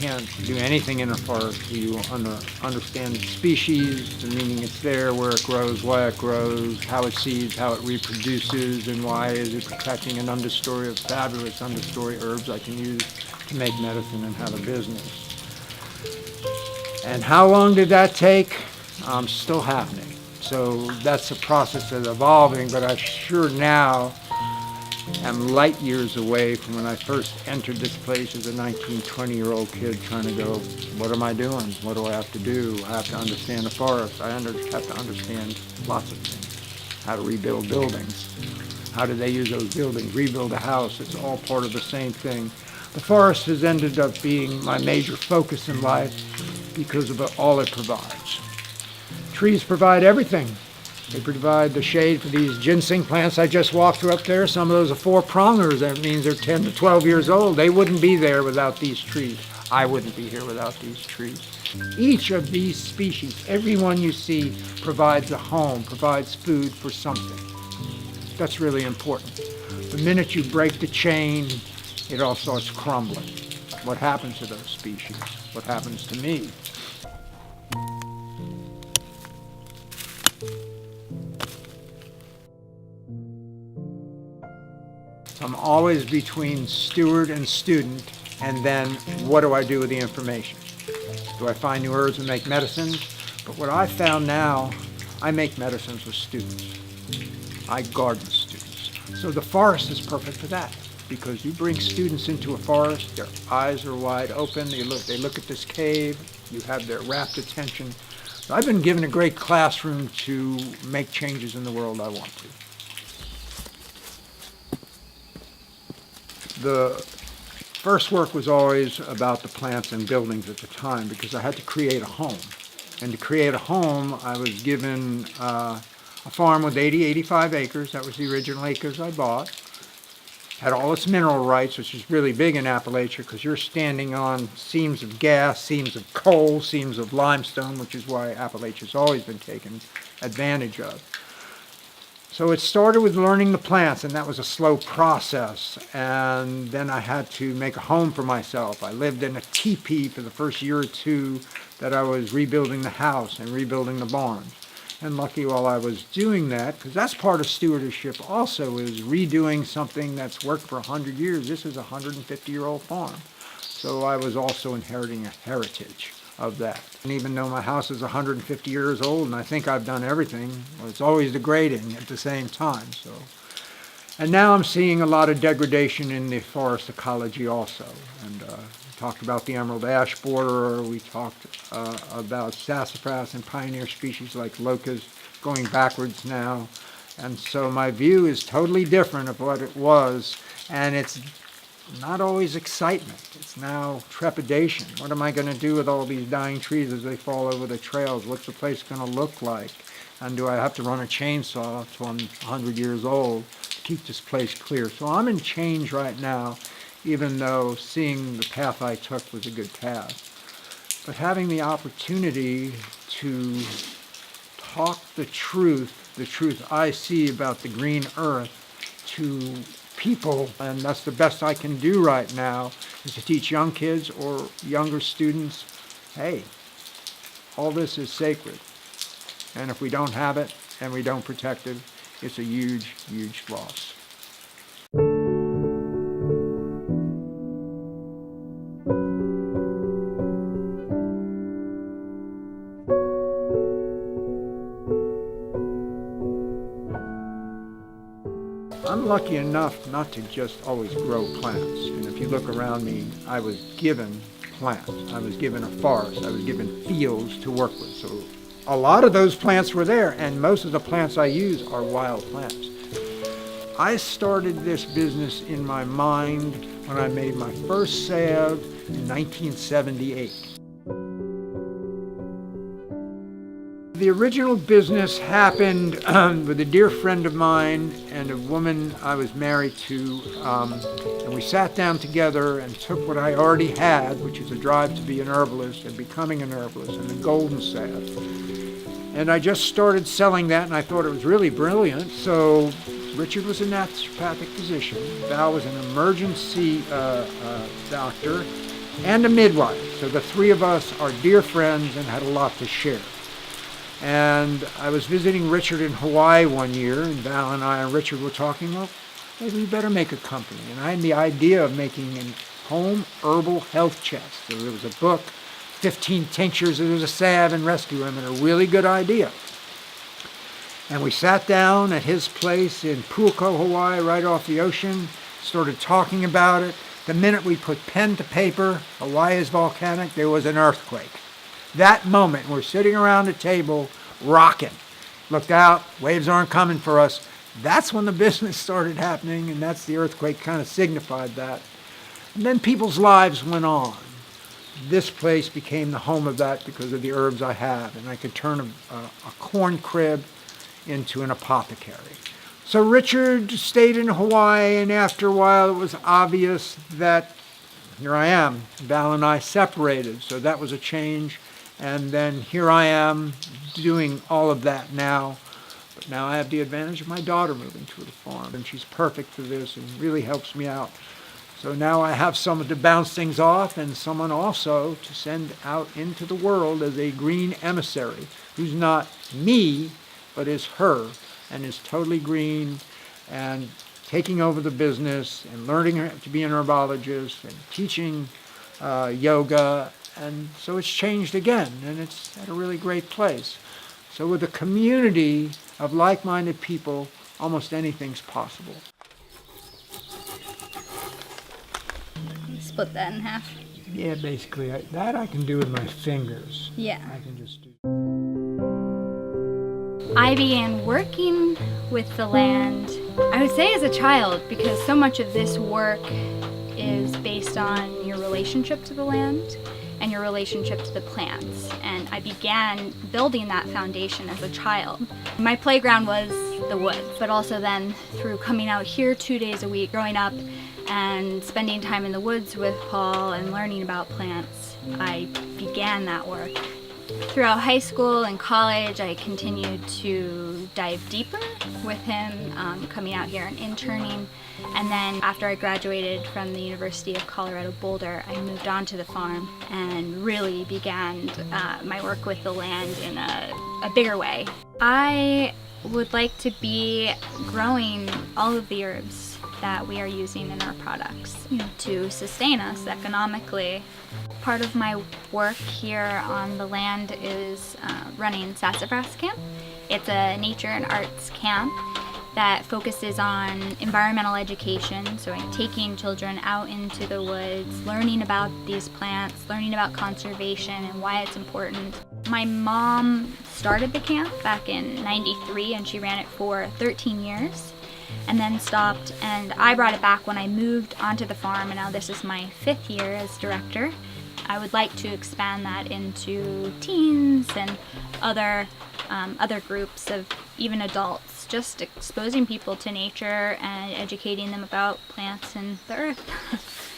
can't do anything in a forest till you understand its species, the meaning it's there, where it grows, why it grows, how it seeds, how it reproduces, and why is it protecting an understory of fabulous understory herbs I can use to make medicine and have a business. And how long did that take? Still happening. So that's a process that's evolving, but I sure now am light years away from when I first entered this place as a 19, 20-year-old kid trying to go, what am I doing? What do I have to do? I have to understand the forest. I have to understand lots of things. How to rebuild buildings. How do they use those buildings? Rebuild a house. It's all part of the same thing. The forest has ended up being my major focus in life because of all it provides. Trees provide everything. They provide the shade for these ginseng plants I just walked through up there. Some of those are four-prongers. That means they're 10 to 12 years old. They wouldn't be there without these trees. I wouldn't be here without these trees. Each of these species, every one you see, provides a home, provides food for something. That's really important. The minute you break the chain, it all starts crumbling. What happens to those species? What happens to me? I'm always between steward and student, and then what do I do with the information? Do I find new herbs and make medicines? But what I found now, I make medicines with students. I garden students. So the forest is perfect for that, because you bring students into a forest, their eyes are wide open, they look at this cave, you have their rapt attention. So I've been given a great classroom to make changes in the world I want to. The first work was always about the plants and buildings at the time, because I had to create a home. And to create a home, I was given a farm with 85 acres. That was the original acres I bought. Had all its mineral rights, which is really big in Appalachia, because you're standing on seams of gas, seams of coal, seams of limestone, which is why Appalachia's always been taken advantage of. So it started with learning the plants, and that was a slow process. And then I had to make a home for myself. I lived in a teepee for the first year or two that I was rebuilding the house and rebuilding the barns. And lucky while I was doing that, because that's part of stewardship also, is redoing something that's worked for 100 years. This is a 150-year-old farm. So I was also inheriting a heritage of that. And even though my house is 150 years old and I think I've done everything, well, it's always degrading at the same time. And now I'm seeing a lot of degradation in the forest ecology also. And we talked about the emerald ash borer, we talked about sassafras and pioneer species like locust going backwards now. And so my view is totally different of what it was, and it's not always excitement. It's now trepidation. What am I going to do with all these dying trees as they fall over the trails? What's the place going to look like? And do I have to run a chainsaw till I'm 100 years old to keep this place clear? So I'm in change right now, even though seeing the path I took was a good path. But having the opportunity to talk the truth I see about the green earth to people, and that's the best I can do right now, is to teach young kids or younger students, hey, all this is sacred. And if we don't have it and we don't protect it, it's a huge, huge loss. I'm lucky enough not to just always grow plants. And if you look around me, I was given plants. I was given a forest. I was given fields to work with. So a lot of those plants were there, and most of the plants I use are wild plants. I started this business in my mind when I made my first salve in 1978. The original business happened with a dear friend of mine and a woman I was married to, and we sat down together and took what I already had, which is a drive to be an herbalist and becoming an herbalist, and the golden salve. And I just started selling that, and I thought it was really brilliant. So Richard was a naturopathic physician. Val was an emergency doctor. and a midwife. So the three of us are dear friends and had a lot to share. And I was visiting Richard in Hawaii one year, and Val and I and Richard were talking, well, maybe we better make a company. And I had the idea of making a home herbal health chest. So there was a book, 15 tinctures, there was a salve and rescue women, a really good idea. And we sat down at his place in Puako, Hawaii, right off the ocean, started talking about it. The minute we put pen to paper, Hawaii is volcanic, there was an earthquake. That moment, we're sitting around a table, rocking. Looked out, waves aren't coming for us. That's when the business started happening, and that's the earthquake kind of signified that. And then people's lives went on. This place became the home of that because of the herbs I have, and I could turn a corn crib into an apothecary. So Richard stayed in Hawaii, and after a while it was obvious that here I am. Val and I separated, so that was a change. And then here I am doing all of that now. But now I have the advantage of my daughter moving to the farm, and she's perfect for this and really helps me out. So now I have someone to bounce things off and someone also to send out into the world as a green emissary who's not me, but is her, and is totally green and taking over the business and learning to be an herbologist and teaching yoga. And so it's changed again, and it's at a really great place. So with a community of like-minded people, almost anything's possible. Split that in half. Yeah, basically. That I can do with my fingers. Yeah. I can just do. I began working with the land, I would say as a child, because so much of this work is based on your relationship to the land and your relationship to the plants. And I began building that foundation as a child. My playground was the woods, but also then through coming out here 2 days a week, growing up and spending time in the woods with Paul and learning about plants, I began that work. Throughout high school and college, I continued to dive deeper with him, coming out here and interning. And then after I graduated from the University of Colorado Boulder, I moved on to the farm and really began my work with the land in a bigger way. I would like to be growing all of the herbs that we are using in our products to sustain us economically. Part of my work here on the land is running Sassafras Camp. It's a nature and arts camp that focuses on environmental education, so I'm taking children out into the woods, learning about these plants, learning about conservation and why it's important. My mom started the camp back in '93 and she ran it for 13 years and then stopped, and I brought it back when I moved onto the farm, and now this is my 5th year as director. I would like to expand that into teens and other groups of even adults, just exposing people to nature and educating them about plants and the earth.